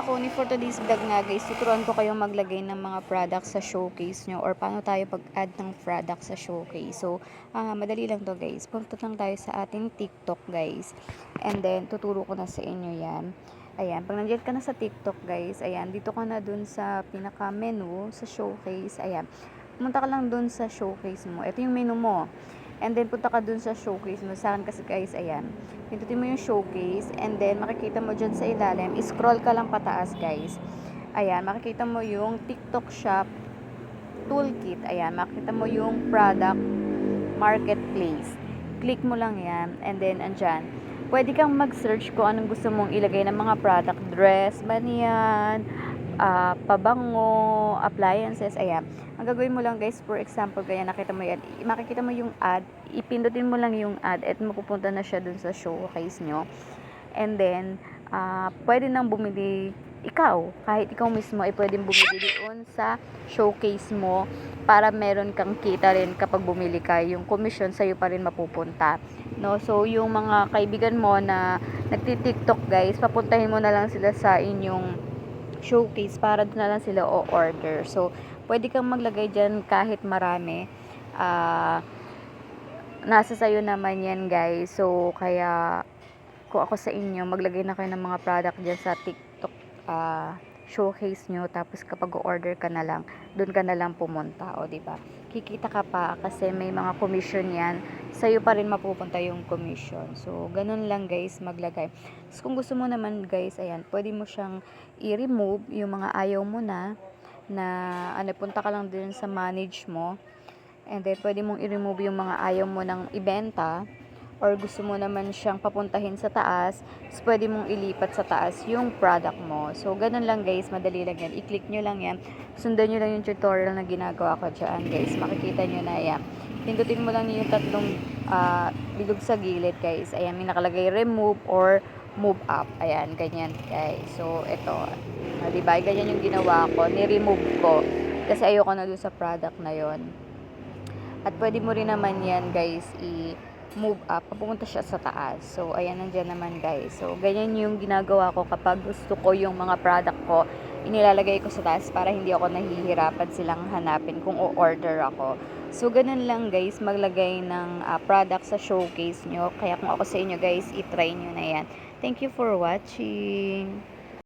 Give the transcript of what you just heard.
ako ni for today's vlog nga guys, tuturuan ko kayong maglagay ng mga products sa showcase nyo or paano tayo pag-add ng product sa showcase. So, madali lang to guys. Punta lang tayo sa ating TikTok guys. And then, tuturo ko na sa inyo yan. Ayan, pag nandiyan ka na sa TikTok guys, ayan, dito ka na dun sa pinaka-menu, sa showcase. Ayan, pumunta ka lang dun sa showcase mo. Ito yung menu mo. And then, punta ka dun sa showcase mo. Sa akin kasi guys, ayan. Pindutin mo yung showcase. And then, makikita mo dyan sa ilalim. Scroll ka lang pataas, guys. Ayan, makikita mo yung TikTok Shop Toolkit. Ayan, makikita mo yung Product Marketplace. Click mo lang yan. And then, andyan. Pwede kang mag-search kung anong gusto mong ilagay ng mga product. Dress, baniyan, pabango, appliances, ayan. Ang gagawin mo lang guys, for example, kaya nakita mo yan, makikita mo yung ad, ipindutin mo lang yung ad at mapupunta na siya dun sa showcase nyo. And then, pwede nang bumili ikaw, kahit ikaw mismo ay pwedeng bumili doon sa showcase mo para meron kang kita rin kapag bumili ka, yung commission sa'yo pa rin mapupunta. No? So, yung mga kaibigan mo na nagti-TikTok guys, papuntahin mo na lang sila sa inyong showcase para doon na lang sila o-order. So, pwede kang maglagay dyan kahit marami. Nasa sayo naman yan guys. So, kaya kung ako sa inyo, maglagay na kayo ng mga product dyan sa TikTok showcase nyo. Tapos kapag o-order ka na lang, doon ka na lang pumunta. O, diba? Kikita ka pa kasi may mga commission yan. Sa'yo pa rin mapupunta yung commission. So, ganun lang guys, maglagay. So, kung gusto mo naman guys, ayan, pwede mo siyang i-remove yung mga ayaw mo na punta ka lang din sa manage mo. And then, pwede mong i-remove yung mga ayaw mo ng ibenta. Or gusto mo naman siyang papuntahin sa taas, so pwede mong ilipat sa taas yung product mo. So, ganun lang guys, madali lang yan. I-click nyo lang yan. Sundan nyo lang yung tutorial na ginagawa ko dyan guys. Makikita nyo na yan. Pindutin mo lang yung tatlong bilog sa gilid guys. Ayan, may nakalagay remove or move up. Ayan, ganyan guys. So, ito. Diba? Ganyan yung ginawa ko. Ni-remove ko. Kasi ayoko na dun sa product na yon. At pwede mo rin naman yan guys move up, papunta siya sa taas. So, ayan, nandiyan naman guys. So, ganyan yung ginagawa ko kapag gusto ko yung mga product ko, inilalagay ko sa taas para hindi ako nahihirapan silang hanapin kung o-order ako. So, ganun lang guys, maglagay ng product sa showcase nyo. Kaya kung ako sa inyo guys, itry nyo na yan. Thank you for watching.